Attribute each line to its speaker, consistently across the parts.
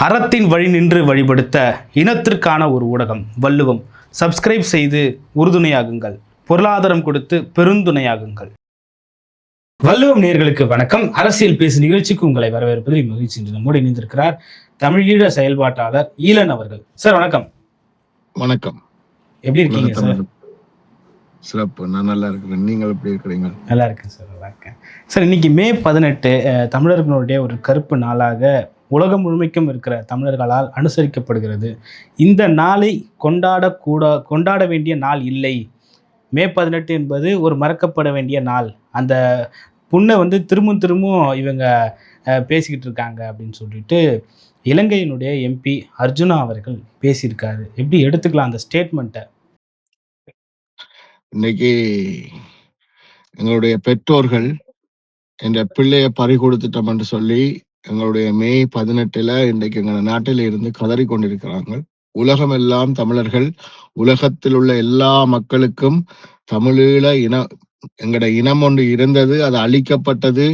Speaker 1: அறத்தின் வழி நின்று வழிபடுத்த இனத்திற்கான ஒரு ஊடகம் வள்ளுவம். சப்ஸ்கிரைப் செய்து உறுதுணையாகுங்கள். பொருளாதாரம் கொடுத்து பெருந்துணையாகுங்கள். வள்ளுவம் நேயர்களுக்கு வணக்கம். அரசியல் பேசு நிகழ்ச்சிக்கு உங்களை வரவேற்பதில் மகிழ்ச்சி. என்று நம்மோடு இணைந்திருக்கிறார் தமிழீழ செயல்பாட்டாளர் ஈழன் அவர்கள். சார் வணக்கம்.
Speaker 2: வணக்கம்.
Speaker 1: எப்படி இருக்கீங்க சார்?
Speaker 2: சிறப்பு. நான் நல்லா இருக்கிறேன். நீங்கள் எப்படி இருக்கிறீங்க?
Speaker 1: நல்லா இருக்கேன் சார். நல்லா இருக்கேன் சார். இன்னைக்கு மே 18 தமிழர்களுடைய ஒரு கருப்பு நாளாக உலகம் முழுமைக்கும் இருக்கிற தமிழர்களால் அனுசரிக்கப்படுகிறது. இந்த நாளை கொண்டாட வேண்டிய நாள் இல்லை. மே 18 என்பது ஒரு மறக்கப்பட வேண்டிய நாள். அந்த புண்ணை திரும்பவும் இவங்க பேசிக்கிட்டு இருக்காங்க அப்படின்னு சொல்லிட்டு இலங்கையினுடைய எம்பி அர்ஜுனா அவர்கள் பேசியிருக்காரு. எப்படி எடுத்துக்கலாம் அந்த ஸ்டேட்மெண்ட்டை?
Speaker 2: இன்னைக்கு எங்களுடைய பெற்றோர்கள் என்ற பிள்ளைய பறி கொடுத்துட்டோம் என்று சொல்லி எங்களுடைய மே 18 இன்றைக்கு எங்கள் நாட்டில் இருந்து கதறி கொண்டிருக்கிறாங்க. உலகம் எல்லாம் தமிழர்கள், உலகத்தில் உள்ள எல்லா மக்களுக்கும் தமிழீழ எங்கட இனம் ஒன்று இருந்தது, அது அழிக்கப்பட்டது,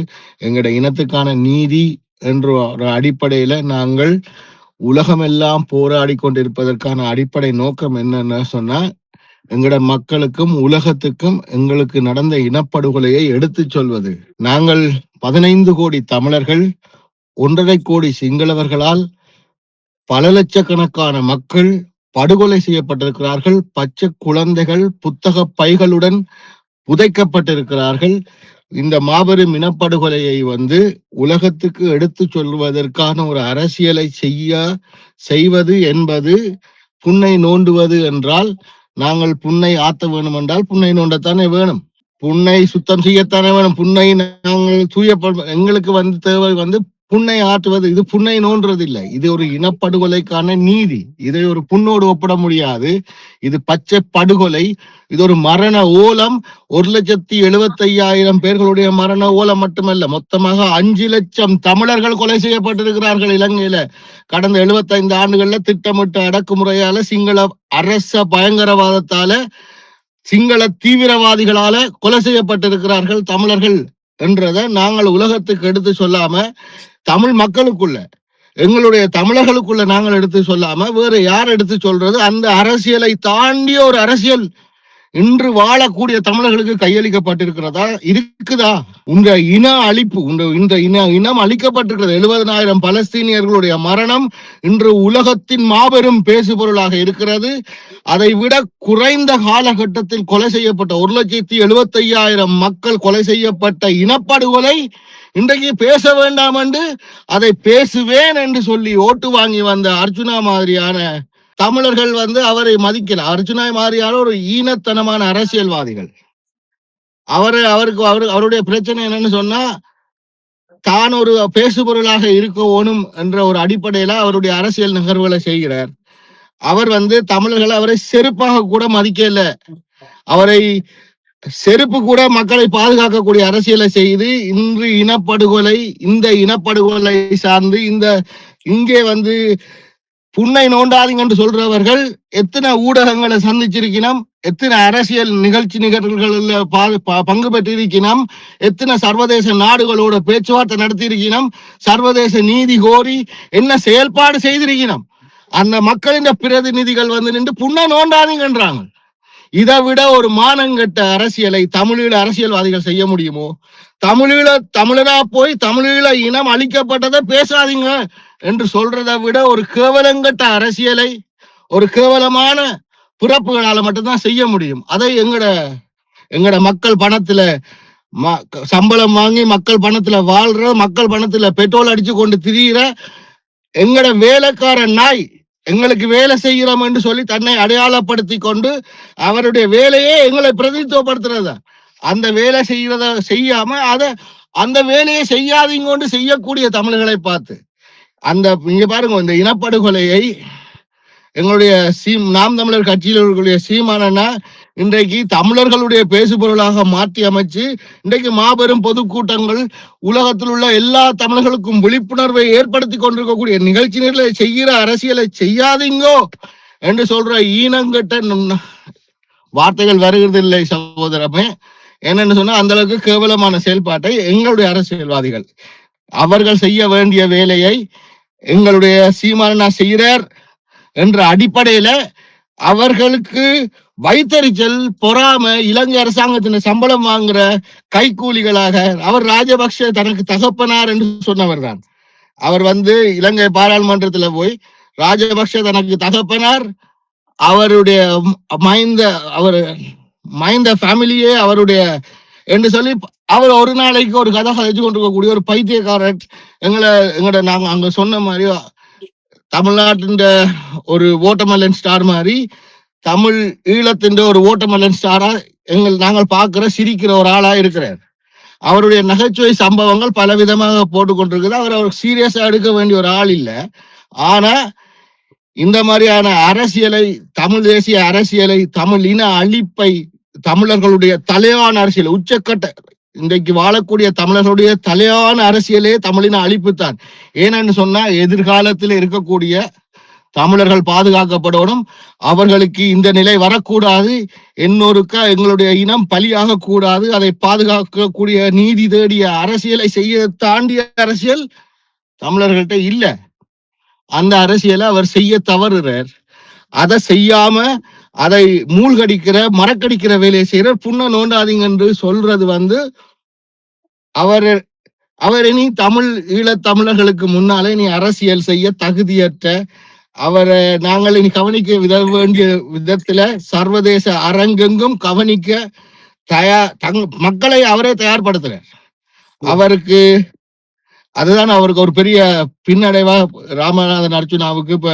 Speaker 2: எங்கட இனத்துக்கான நீதி என்ற ஒரு அடிப்படையில நாங்கள் உலகமெல்லாம் போராடி கொண்டிருப்பதற்கான அடிப்படை நோக்கம் என்னன்னு சொன்னா, எங்கட மக்களுக்கும் உலகத்துக்கும் எங்களுக்கு நடந்த இனப்படுகொலையை எடுத்து சொல்வது. நாங்கள் 15 கோடி தமிழர்கள், 1.5 கோடி சிங்களவர்களால் பல லட்சக்கணக்கான மக்கள் படுகொலை செய்யப்பட்டிருக்கிறார்கள். பச்சை குழந்தைகள் புத்தக பைகளுடன் புதைக்கப்பட்டிருக்கிறார்கள். இந்த மாபெரும் இனப்படுகொலையை உலகத்துக்கு எடுத்து சொல்வதற்கான ஒரு அரசியலை செய்வது என்பது புண்ணை நோண்டுவது என்றால், நாங்கள் புண்ணை ஆத்த வேணும் என்றால் புண்ணை நோண்டத்தானே வேணும், புண்ணை சுத்தம் செய்யத்தானே வேணும். புண்ணை நாங்கள் எங்களுக்கு தேவை புண்ணை ஆற்றுவது. இது புண்ணை நோன்றது இல்லை, இது ஒரு இனப்படுகொலைக்கான நீதி. இதை ஒரு புண்ணோடு ஒப்பிட முடியாது. இது பச்சை படுகொலை, இது ஒரு மரண ஓலம். 1,75,000 பேர்களுடைய மரண ஓலம் மட்டுமல்ல, மொத்தமாக 5 லட்சம் தமிழர்கள் கொலை செய்யப்பட்டிருக்கிறார்கள் இலங்கையில. கடந்த 75 ஆண்டுகள்ல திட்டமிட்ட அடக்குமுறையால, சிங்கள அரச பயங்கரவாதத்தால, சிங்கள தீவிரவாதிகளால கொலை செய்யப்பட்டிருக்கிறார்கள் தமிழர்கள் என்றதை நாங்கள் உலகத்துக்கு எடுத்து சொல்லாம, தமிழ் மக்களுக்குள்ள, எங்களுடைய தமிழர்களுக்குள்ள நாங்கள் எடுத்து சொல்லாம வேற யார் எடுத்து சொல்றது? அந்த அரசியலை தாண்டிய ஒரு அரசியல் இன்று வாழக்கூடிய தமிழர்களுக்கு கையளிக்கப்பட்டிருக்கிறதா? இருக்குதா? இந்த இன அழிப்பு, இந்த இனம் அழிக்கப்பட்டிருக்கிறது. 70,000 பலஸ்தீனியர்களுடைய மரணம் இன்று உலகத்தின் மாபெரும் பேசுபொருளாக இருக்கிறது. அதை விட குறைந்த காலகட்டத்தில் கொலை செய்யப்பட்ட 1,75,000 மக்கள் கொலை செய்யப்பட்ட இனப்படுகொலை இன்றைக்கு பேச வேண்டாம் என்று, அதை பேசுவேன் என்று சொல்லி ஓட்டு வாங்கி வந்த அர்ஜுனா மாதிரியான தமிழர்கள் அவரை மதிக்கல. அர்ஜுனா மாதிரியான ஒரு ஈனத்தனமான அரசியல்வாதிகள். அவருடைய பிரச்சனை என்னன்னு சொன்னா, தான் ஒரு பேசுபொருளாக இருக்கணும் என்ற ஒரு அடிப்படையில அவருடைய அரசியல் நிகழ்வுகளை செய்கிறார். அவர் தமிழர்களை அவரை செருப்பாக கூட மதிக்கல. அவரை செருப்பு கூட மக்களை பாதுகாக்கக்கூடிய அரசியலை செய்து இன்று இந்த இனப்படுகொலை சார்ந்து இங்கே புண்ணை நோண்டாதீங்க என்று சொல்றவர்கள் எத்தனை ஊடகங்களை சந்திச்சிருக்கணும், எத்தனை அரசியல் நிகழ்வுகளில் பங்கு பெற்றிருக்கணும், எத்தனை சர்வதேச நாடுகளோட பேச்சுவார்த்தை நடத்தியிருக்கணும், சர்வதேச நீதி கோரி என்ன செயல்பாடு செய்திருக்கணும். அந்த மக்களின் பிரதிநிதிகள் நின்று புண்ணை நோண்டாதீங்கன்றாங்க. இதை விட ஒரு மானங்கட்ட அரசியலை தமிழீழ அரசியல்வாதிகள் செய்ய முடியுமோ? தமிழனா போய் தமிழீழ இனம் அழிக்கப்பட்டதை பேசாதீங்க என்று சொல்றதை விட ஒரு கேவலங்கட்ட அரசியலை ஒரு கேவலமான பிறப்புகளால மட்டும்தான் செய்ய முடியும். அதை எங்கட மக்கள் பணத்துல சம்பளம் வாங்கி மக்கள் பணத்துல வாழ்ற, மக்கள் பணத்துல பெட்ரோல் அடிச்சு கொண்டு திரியிற எங்கட வேலைக்கார நாய், எங்களுக்கு வேலை செய்கிறோம் என்று சொல்லி தன்னை அடையாளப்படுத்தி கொண்டு அவருடைய வேலையே எங்களை பிரதிநிதித்துவப்படுத்துறத, அந்த வேலை செய்யாம அந்த வேலையை செய்யாதீங்க செய்யக்கூடிய தமிழர்களை பார்த்து இங்க பாருங்க, இந்த இனப்படுகொலையை எங்களுடைய நாம் தமிழர் கட்சியில் இருக்கக்கூடிய சீமானன்னா இன்றைக்கு தமிழர்களுடைய பேசுபொருளாக மாற்றி அமைச்சு இன்றைக்கு மாபெரும் பொதுக்கூட்டங்கள், உலகத்தில் உள்ள எல்லா தமிழர்களுக்கும் விழிப்புணர்வை ஏற்படுத்தி கொண்டிருக்கக்கூடிய நிகழ்ச்சிகளை செய்கிற அரசியலை செய்யாதீங்கோ என்று சொல்ற ஈனங்கட்ட வார்த்தைகள் வருகிறது இல்லை சகோதரமே. என்னன்னு சொன்னா, அந்த அளவுக்கு கேவலமான செயல்பாட்டை எங்களுடைய அரசியல்வாதிகள் அவர்கள் செய்ய வேண்டிய வேலையை எங்களுடைய சீமானா செய்கிறார் என்ற அடிப்படையில அவர்களுக்கு வைத்தறிச்சல் பொறாம இலங்கை அரசாங்கத்தின் சம்பளம் வாங்குற கைக்கூலிகளாக அவர் ராஜபக்ஷ தனக்கு தகப்பனார் என்று சொன்னவர் தான். அவர் இலங்கை பாராளுமன்றத்துல போய் ராஜபக்ஷ தனக்கு தகப்பனார், அவருடைய மைந்த அவர் மைந்த ஃபேமிலியே அவருடைய என்று சொல்லி அவர் ஒரு நாளைக்கு ஒரு கதை கதைச்சு கொண்டிருக்கக்கூடிய ஒரு பைத்தியக்காரர். எங்களை நாங்க அங்க சொன்ன மாதிரி தமிழ்நாட்டின் ஒரு ஓட்டமல்லன் ஸ்டார் மாதிரி தமிழ் ஈழத்தின் ஒரு ஓட்டமல்லன் ஸ்டாரா நாங்கள் பார்க்கிற சிரிக்கிற ஒரு ஆளா இருக்கிறார். அவருடைய நகைச்சுவை சம்பவங்கள் பல விதமாக போட்டுக்கொண்டிருக்குது. அவர் சீரியஸா எடுக்க வேண்டிய ஒரு ஆள் இல்லை. ஆனா இந்த மாதிரியான அரசியலை, தமிழ் தேசிய அரசியலை, தமிழ் இன அழிப்பை, தமிழர்களுடைய தலையான அரசியல், உச்சக்கட்ட இன்றைக்கு வாழக்கூடிய தமிழர்களுடைய தலையான அரசியலே தமிழின அழிப்பு தான். ஏன்னு சொன்னா எதிர்காலத்தில் இருக்கக்கூடிய தமிழர்கள் பாதுகாக்கப்படணும், அவர்களுக்கு இந்த நிலை வரக்கூடாது, இன்னொருக்கா எங்களுடைய இனம் பலியாக கூடாது, அதை பாதுகாக்கக்கூடிய நீதி தேடிய அரசியலை செய்ய தாண்டிய அரசியல் தமிழர்கள்ட்ட இல்ல. அந்த அரசியலை அவர் செய்ய தவறுறார். அதை செய்யாம அதை மூழ்கடிக்கிற மறக்கடிக்கிற வேலையை செய்யறார். புண்ண நோண்டாதீங்க என்று சொல்றது அவர் இனி ஈழத் தமிழர்களுக்கு முன்னாலே நீ அரசியல் செய்ய தகுதியற்ற அவரை நாங்கள் இனி கவனிக்க வேண்டிய விதத்துல சர்வதேச அரங்கெங்கும் கவனிக்க மக்களை அவரே தயார்படுத்துறார். அவருக்கு அதுதான் அவருக்கு ஒரு பெரிய பின்னடைவா ராமநாதன் அர்ச்சுனாவுக்கு இப்ப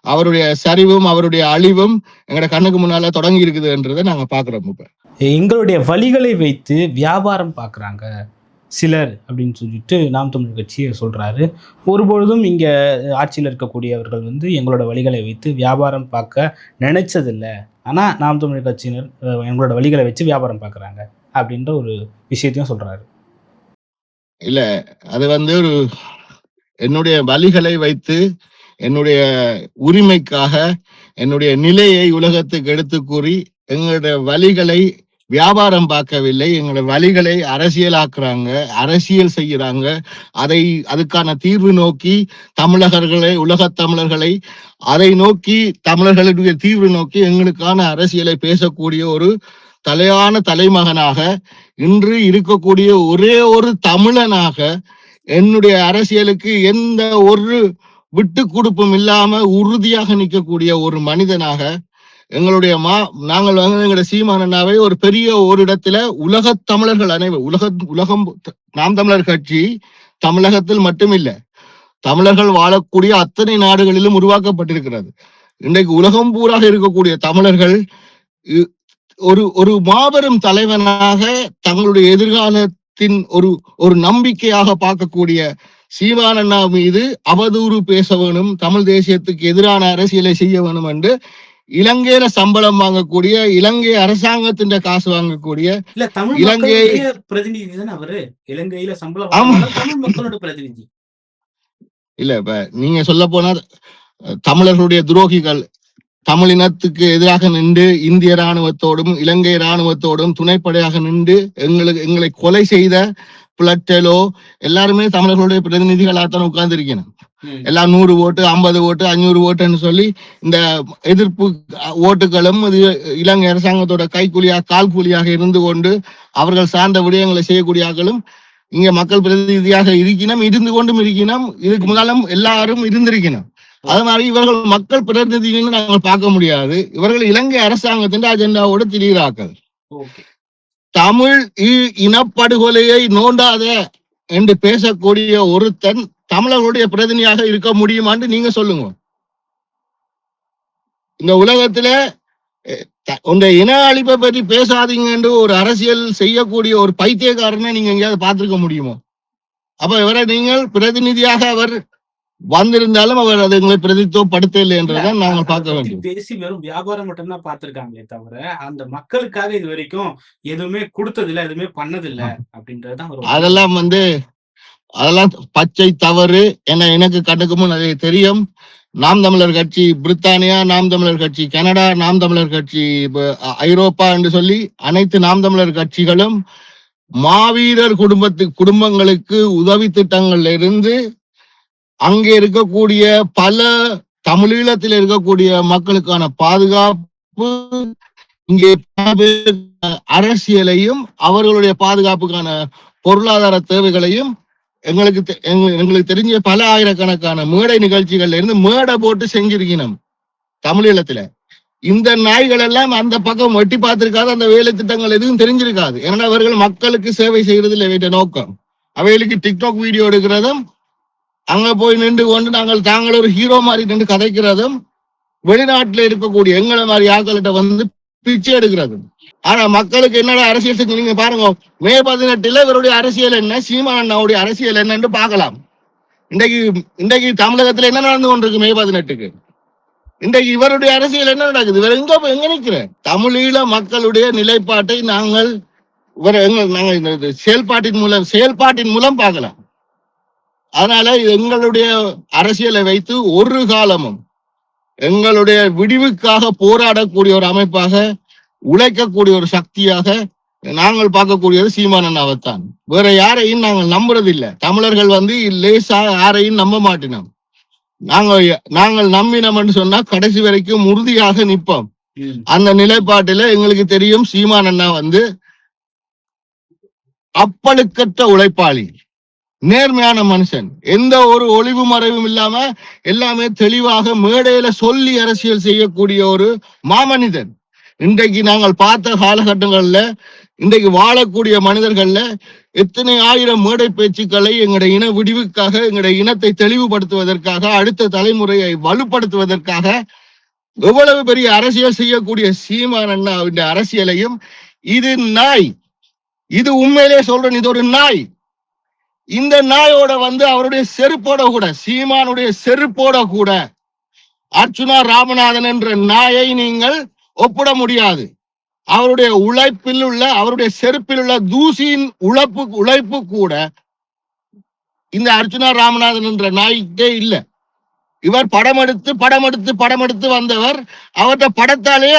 Speaker 2: அவருடைய சரிவும் அவருடைய அழிவும் எங்கட கண்ணுக்கு முன்னால தொடங்கி இருக்குதுன்றதை நாங்க பாக்குறோம். இப்ப
Speaker 1: எங்களுடைய வழிகளை வைத்து வியாபாரம் பாக்குறாங்க சிலர் அப்படின்னு சொல்லிட்டு நாம் தமிழர் கட்சியை சொல்றாரு. ஒருபொழுதும் இங்க ஆட்சியில் இருக்கக்கூடியவர்கள் எங்களோட வழிகளை வைத்து வியாபாரம் பார்க்க நினைச்சதில்லை, ஆனா நாம் தமிழர் கட்சியினர் எங்களோட வழிகளை வச்சு வியாபாரம் பார்க்கறாங்க அப்படின்ற ஒரு விஷயத்தையும் சொல்றாரு.
Speaker 2: இல்ல, அது ஒரு என்னுடைய வழிகளை வைத்து என்னுடைய உரிமைக்காக என்னுடைய நிலையை உலகத்துக்கு எடுத்து கூறி எங்களுடைய வழிகளை வியாபாரம் பார்க்கவில்லை, எங்களுடைய வழிகளை அரசியலாக்குறாங்க, அரசியல் செய்யறாங்க. அதுக்கான தீர்வு நோக்கி தமிழர்களை, உலகத் தமிழர்களை அதை நோக்கி தமிழர்களுடைய தீர்வு நோக்கி எங்களுக்கான அரசியலை பேசக்கூடிய ஒரு தலையான தலைமகனாக இன்று இருக்கக்கூடிய ஒரே ஒரு தமிழனாக என்னுடைய அரசியலுக்கு எந்த ஒரு விட்டு கொடுப்பும் இல்லாம உறுதியாக நிற்கக்கூடிய ஒரு மனிதனாக எங்களுடைய நாங்கள் எங்களுடைய சீமானண்ணாவை ஒரு பெரிய ஒரு இடத்துல உலகத் தமிழர்கள் உலகம் நாம் தமிழர் கட்சி தமிழகத்தில் மட்டுமில்லை, தமிழர்கள் வாழக்கூடிய அத்தனை நாடுகளிலும் உருவாக்கப்பட்டிருக்கிறது. இன்றைக்கு உலகம் பூராக இருக்கக்கூடிய தமிழர்கள் ஒரு மாபெரும் தலைவனாக தங்களுடைய எதிர்காலத்தின் ஒரு நம்பிக்கையாக பார்க்கக்கூடிய சீமானண்ணா மீது அவதூறு பேச வேணும், தமிழ் தேசியத்துக்கு எதிரான அரசியலை செய்ய வேணும் என்று இலங்கையில சம்பளம் வாங்கக்கூடிய, இலங்கை அரசாங்கத்தின் காசு வாங்கக்கூடிய
Speaker 1: இலங்கை பிரதிநிதி தான் அவரு. இலங்கையில சம்பளம் தமிழ் மக்களோட பிரதிநிதி
Speaker 2: இல்ல. இப்ப நீங்க சொல்ல போனா தமிழர்களுடைய துரோகிகள் தமிழினத்துக்கு எதிராக நின்று இந்திய இராணுவத்தோடும் இலங்கை இராணுவத்தோடும் துணைப்படையாக நின்று எங்களை கொலை செய்த பிளட்டலோ எல்லாருமே தமிழர்களுடைய பிரதிநிதிகளாகத்தான் உட்கார்ந்து இருக்கணும். எல்லாம் 100 ஓட்டு 50 ஓட்டு 500 ஓட்டுன்னு சொல்லி இந்த எதிர்ப்பு ஓட்டுகளும் இலங்கை அரசாங்கத்தோட கால் கூலியாக இருந்து கொண்டு அவர்கள் சார்ந்த விடயங்களை செய்யக்கூடிய ஆக்களும் இங்க மக்கள் பிரதிநிதியாக இருக்கணும், இருந்து கொண்டும் இருக்கணும். இதுக்கு முதலும் எல்லாரும் இருந்திருக்கணும். அது மாதிரி இவர்கள் மக்கள் பிரதிநிதின்னு நாங்கள் பார்க்க முடியாது. இவர்கள் இலங்கை அரசாங்கத்தின் அஜெண்டாவோடு திடீராக்கள். தமிழ் இனப்படுகொலையை நோண்டாத என்று பேசக்கூடிய ஒருத்தன் தமிழர்களுடைய பிரதிநிதியாக இருக்க முடியுமான்னு நீங்க சொல்லுங்க. இந்த உலகத்துல உங்க இன அழிப்பை பற்றி பேசாதீங்கன்னு ஒரு அரசியல் செய்யக்கூடிய ஒரு பைத்தியக்காரனை நீங்க எங்கேயாவது பார்த்திருக்க முடியுமோ? அப்ப இவரை நீங்கள் பிரதிநிதியாக அவர் வந்திருந்தாலும் அவர் அதை எங்களை பிரதித்துவப்படுத்த இல்லை என்றுதான் நாங்கள் பார்க்க வேண்டும்.
Speaker 1: பேசி வெறும் வியாபாரம் மட்டும்தான் பார்த்திருக்காங்களே தவிர அந்த மக்களுக்காக இது வரைக்கும் எதுவுமே கொடுத்ததில்லை, எதுவுமே பண்ணதில்லை அப்படின்றதுதான்.
Speaker 2: அதெல்லாம் பச்சை தவறு என எனக்கு கண்ணுக்கு முன் அதை தெரியும். நாம் தமிழர் கட்சி பிரித்தானியா, நாம் தமிழர் கட்சி கனடா, நாம் தமிழர் கட்சி ஐரோப்பா என்று சொல்லி அனைத்து நாம் தமிழர் கட்சிகளும் மாவீரர் குடும்பங்களுக்கு உதவி திட்டங்கள்ல இருந்து அங்கே இருக்கக்கூடிய பல தமிழீழத்தில் இருக்கக்கூடிய மக்களுக்கான பாதுகாப்பு, இங்கே அரசியலையும் அவர்களுடைய பாதுகாப்புக்கான பொருளாதார தேவைகளையும் எங்களுக்கு தெரிஞ்ச பல ஆயிரக்கணக்கான மேடை நிகழ்ச்சிகள்ல இருந்து மேடை போட்டு செஞ்சிருக்கணும் தமிழீழத்துல. இந்த நாய்கள் எல்லாம் அந்த பக்கம் வெட்டி பார்த்திருக்காது, அந்த வேலை திட்டங்கள் எதுவும் தெரிஞ்சிருக்காது. ஏன்னா அவர்கள் மக்களுக்கு சேவை செய்யறதுல வேண்டிய நோக்கம். அவைகளுக்கு டிக்டாக் வீடியோ எடுக்கிறதும், அங்க போய் நின்று கொண்டு தாங்கள் ஒரு ஹீரோ மாதிரி நின்று கதைக்கிறதும், வெளிநாட்டுல இருக்கக்கூடிய எங்களை மாதிரி ஆட்கள்கிட்ட வந்து பிச்சை எடுக்கிறது. ஆனா மக்களுக்கு என்னடா அரசியல் செஞ்சு நீங்க பாருங்க. மே 18 இவருடைய அரசியல் என்ன, சீமான் அண்ணாவுடைய அரசியல் என்னன்னு பார்க்கலாம். இன்றைக்கு தமிழகத்துல என்ன நடந்து கொண்டிருக்கு மே 18க்கு? இன்றைக்கு இவருடைய அரசியல் என்ன நடக்குது? இவர் எங்க நிற்கிற? தமிழீழ மக்களுடைய நிலைப்பாட்டை நாங்கள் செயல்பாட்டின் மூலம் பார்க்கலாம். அதனால எங்களுடைய அரசியலை வைத்து ஒரு காலமும் எங்களுடைய விடிவுக்காக போராடக்கூடிய ஒரு அமைப்பாக, உழைக்கக்கூடிய ஒரு சக்தியாக நாங்கள் பார்க்கக்கூடியது சீமான் அண்ணாவைத்தான். வேற யாரையும் நாங்கள் நம்புறது இல்லை. தமிழர்கள் வந்து லேசா யாரையும் நம்ப மாட்டினோம். நாங்கள் நம்பினோம்னு சொன்னா கடைசி வரைக்கும் உறுதியாக நிற்போம். அந்த நிலைப்பாட்டில எங்களுக்கு தெரியும் சீமான் அண்ணா வந்து அப்பழுக்கற்ற உழைப்பாளி, நேர்மையான மனுஷன், எந்த ஒரு ஒளிவு மறைவும் இல்லாம எல்லாமே தெளிவாக மேடையில சொல்லி அரசியல் செய்யக்கூடிய ஒரு மாமனிதன். இன்றைக்கு நாங்கள் பார்த்த காலகட்டங்கள்ல, இன்றைக்கு வாழக்கூடிய மனிதர்கள்ல எத்தனை ஆயிரம் மேடை பேச்சுக்களை எங்களுடைய இன விடிவுக்காக, எங்களுடைய இனத்தை தெளிவுபடுத்துவதற்காக, அடுத்த தலைமுறையை வலுப்படுத்துவதற்காக எவ்வளவு பெரிய அரசியல் செய்யக்கூடிய சீமான் அண்ணாவின் அரசியலையும், இது நாய், இது உண்மையிலே சொல்றேன், இது ஒரு நாய். இந்த நாயோட வந்து அவருடைய செருப்போட கூட, சீமானுடைய செருப்போட கூட அர்ச்சுனா ராமநாதன் என்ற நாயை நீங்கள் ஒப்பிட முடியாது. அவருடைய உழைப்பில் உள்ள, அவருடைய செருப்பில் உள்ள தூசியின் உழைப்பு கூட இந்த அர்ச்சுனா ராமநாதன் என்ற நாய்க்கே இல்லை. இவர் படம் எடுத்து வந்தவர். அவர்கிட்ட படத்தாலே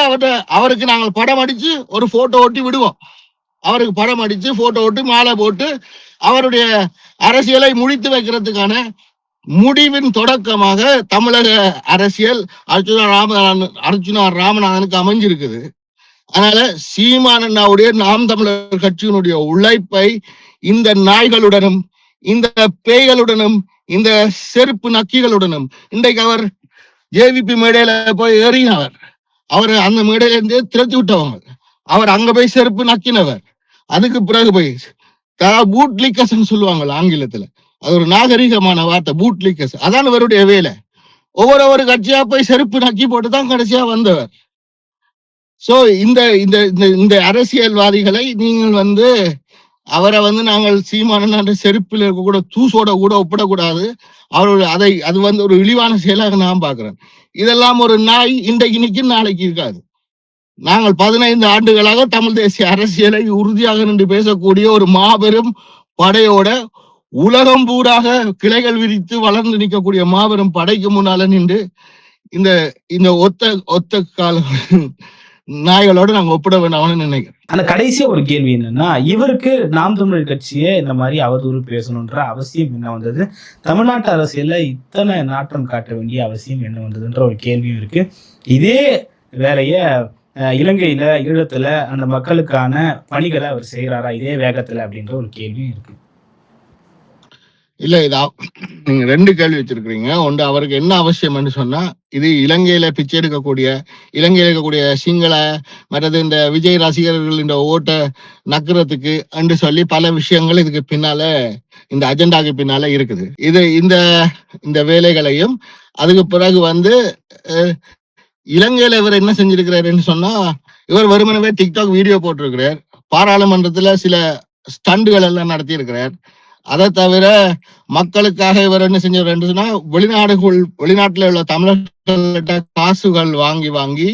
Speaker 2: அவருக்கு நாங்கள் படம் அடிச்சு ஒரு போட்டோ ஓட்டி விடுவோம். அவருக்கு படம் அடிச்சு போட்டோ ஓட்டி மாலை போட்டு அவருடைய அரசியலை முடித்து வைக்கிறதுக்கான முடிவின் தொடக்கமாக தமிழக அரசியல் அர்ச்சுனா ராமநாதனுக்கு அமைஞ்சிருக்குது. அதனால சீமான் அண்ணாவுடைய நாம் தமிழர் கட்சியினுடைய உழைப்பை இந்த நாய்களுடனும், இந்த பேய்களுடனும், இந்த செருப்பு நக்கிகளுடனும், இன்றைக்கு அவர் ஜேவிபி மேடையில போய் ஏறினவர், அவர் அந்த மேடையில இருந்து திரட்டி விட்டவங்க, அவர் அங்க போய் செருப்பு நக்கினவர். அதுக்கு பிறகு போய் பூட்லிக்கஸ் சொல்லுவாங்க ஆங்கிலத்துல, அது ஒரு நாகரிகமான வார்த்தை, பூட்லிக்கஸ். அதான் இவருடைய வேலை. ஒவ்வொரு கட்சியா போய் செருப்பு நக்கி போட்டுதான் கடைசியா வந்தவர். சோ இந்த அரசியல்வாதிகளை நீங்கள் வந்து, அவரை வந்து நாங்கள் சீமான செருப்பில் இருக்க கூட தூசோட கூட ஒப்பிடக்கூடாது. அது வந்து ஒரு இழிவான செயலாக நான் பாக்குறேன். இதெல்லாம் ஒரு நாய் இன்றைக்கு நிற்கும், நாளைக்கு இருக்காது. நாங்கள் 15 ஆண்டுகளாக தமிழ் தேசிய அரசியலை உறுதியாக நின்று பேசக்கூடிய ஒரு மாபெரும் படையோட, உலகம் பூராக கிளைகள் விரித்து வளர்ந்து நிற்கக்கூடிய மாபெரும் படைக்கு முன்னால நின்று இந்த ஒத்த கால நாய்களோட நாங்க ஒப்பிட வேண்டாம்னு நினைக்கிறேன்.
Speaker 1: அந்த கடைசியா ஒரு கேள்வி என்னன்னா, இவருக்கு நாம் தமிழர் கட்சியே இந்த மாதிரி அவதூறு பேசணுன்ற அவசியம் என்ன வந்தது? தமிழ்நாட்டு அரசியல்ல இத்தனை நாட்டம் காட்ட வேண்டிய அவசியம் என்ன வந்ததுன்ற ஒரு கேள்வியும் இருக்கு. இதே வேலைய இலங்கையில, ஈழத்துல அந்த மக்களுக்கான பணிகளை அவர் செய்யறாரா இதே வேகத்துல அப்படின்ற ஒரு கேள்வியும் இருக்கு.
Speaker 2: இல்ல, நீங்க 2 கேள்வி வச்சிருக்கீங்க. ஒன்று, அவருக்கு என்ன அவசியம்னு சொன்னா, இது இலங்கையில பிச்சை இலங்கையில இருக்கக்கூடிய சிங்கள மற்றது இந்த விஜய் ரசிகர்கள் இந்த ஓட்டை நக்குறதுக்கு என்று சொல்லி பல விஷயங்கள் இதுக்கு பின்னால, இந்த அஜெண்டாக்கு பின்னால இருக்குது. இது இந்த வேலைகளையும் அதுக்கு பிறகு வந்து இலங்கையில இவர் என்ன செஞ்சிருக்கிறாருன்னு சொன்னா, இவர் வெறுமனவே டிக்டாக் வீடியோ போட்டிருக்கிறார். பாராளுமன்றத்துல சில ஸ்டண்டுகள் எல்லாம் நடத்தி இருக்கிறார். அதை தவிர மக்களுக்காக இவர் என்ன செஞ்சார் சொன்னா, வெளிநாட்டுல உள்ள தமிழர்கள்ட்ட காசுகள் வாங்கி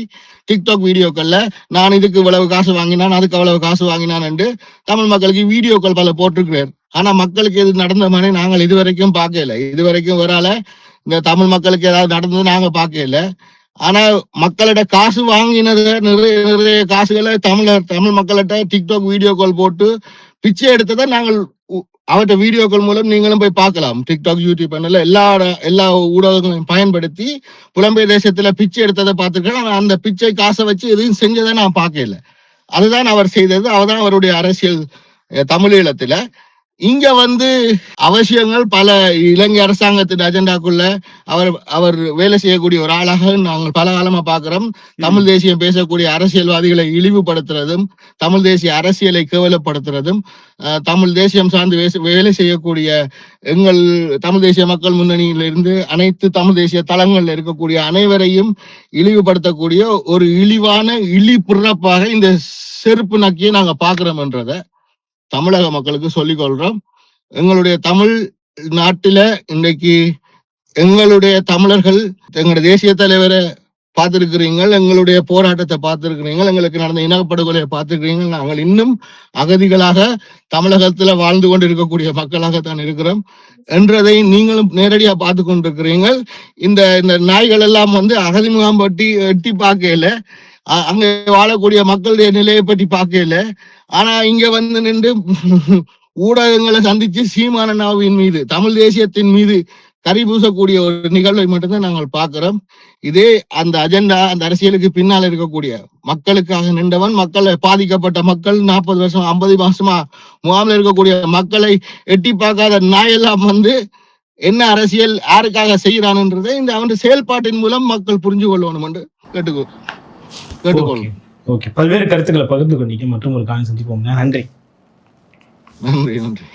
Speaker 2: டிக்டாக் வீடியோக்கள்ல நான் இதுக்கு இவ்வளவு காசு வாங்கினான், அதுக்கு அவ்வளவு காசு வாங்கினான் என்று தமிழ் மக்களுக்கு வீடியோக்கள் பல போட்டிருக்கிறார். ஆனா மக்களுக்கு எது நடந்த மாதிரி நாங்கள் இதுவரைக்கும் பார்க்கல. இதுவரைக்கும் வரால இந்த தமிழ் மக்களுக்கு ஏதாவது நடந்தது நாங்க பார்க்கல. ஆனா மக்களிட காசு வாங்கினது, நிறைய காசுகளை தமிழ் மக்கள்கிட்ட டிக்டாக் வீடியோ கால் போட்டு பிச்சை எடுத்ததை நாங்கள் அவற்றை வீடியோக்கள் மூலம் நீங்களும் போய் பார்க்கலாம். டிக்டாக், யூடியூப் எல்லா ஊடகங்களையும் பயன்படுத்தி புலம்பெயர் தேசத்துல பிச்சை எடுத்ததை பார்த்துருக்கேன். ஆனா அந்த பிச்சை காசை வச்சு எதையும் செஞ்சதை நான் பார்க்கல. அதுதான் அவர் செய்தது. அவர்தான் அவருடைய அரசியல் தமிழீழத்துல. இங்க அவசியங்கள் பல இலங்கை அரசாங்கத்தின் அஜெண்டாக்குள்ள அவர் வேலை செய்யக்கூடிய ஒரு ஆளாக நாங்கள் பல காலமா பார்க்கிறோம். தமிழ் தேசியம் பேசக்கூடிய அரசியல்வாதிகளை இழிவுபடுத்துறதும், தமிழ் தேசிய அரசியலை கேவலப்படுத்துறதும், தமிழ் தேசியம் சார்ந்து வேலை செய்யக்கூடிய எங்கள் தமிழ் தேசிய மக்கள் முன்னணியிலிருந்து அனைத்து தமிழ் தேசிய தளங்கள்ல இருக்கக்கூடிய அனைவரையும் இழிவுபடுத்தக்கூடிய ஒரு இழிவான பிறப்பாக இந்த செருப்பு நக்கியை நாங்க பாக்குறோம் என்றத தமிழக மக்களுக்கு சொல்லிக் கொள்றோம். எங்களுடைய தமிழ் நாட்டில இன்றைக்கு எங்களுடைய தமிழர்கள் எங்களுடைய தேசிய தலைவரை பார்த்திருக்கிறீங்கள், எங்களுடைய போராட்டத்தை பார்த்திருக்கிறீங்கள், எங்களுக்கு நடந்த இனப்படுகொலையை பார்த்திருக்கிறீங்கள். நாங்கள் இன்னும் அகதிகளாக தமிழகத்துல வாழ்ந்து கொண்டு இருக்கக்கூடிய மக்களாகத்தான் இருக்கிறோம் என்றதை நீங்களும் நேரடியா பார்த்து கொண்டிருக்கிறீர்கள். இந்த நாய்கள் எல்லாம் அகதி முகாம் பற்றி எட்டி பார்க்கல, அங்க வாழக்கூடிய மக்களுடைய நிலையை பற்றி பார்க்கல. ஆனா இங்க நின்று ஊடகங்களை சந்திச்சு சீமானனாவின் மீது, தமிழ் தேசியத்தின் மீது கரி பூசக்கூடிய ஒரு நிகழ்வை மட்டும்தான் நாங்கள் பார்க்கிறோம். இதே அந்த அஜெண்டா, அந்த அரசியலுக்கு பின்னால் இருக்கக்கூடிய மக்களுக்காக நின்றவன், மக்களை பாதிக்கப்பட்ட மக்கள் 40 வருஷம் 50 வருஷமா முகாமில் இருக்கக்கூடிய மக்களை எட்டி பார்க்காத நாயெல்லாம் என்ன அரசியல் யாருக்காக செய்யறான்ன்றதை இந்த அவன் செயல்பாட்டின் மூலம் மக்கள் புரிஞ்சு கொள்ளணும் என்று கேட்டுக்கொள்ளும்.
Speaker 1: ஓகே, பல்வேறு கருத்துக்களை பகிர்ந்து கொண்டீங்க. மற்றும் ஒரு காலம் சந்திப்போம். நன்றி.
Speaker 2: நன்றி.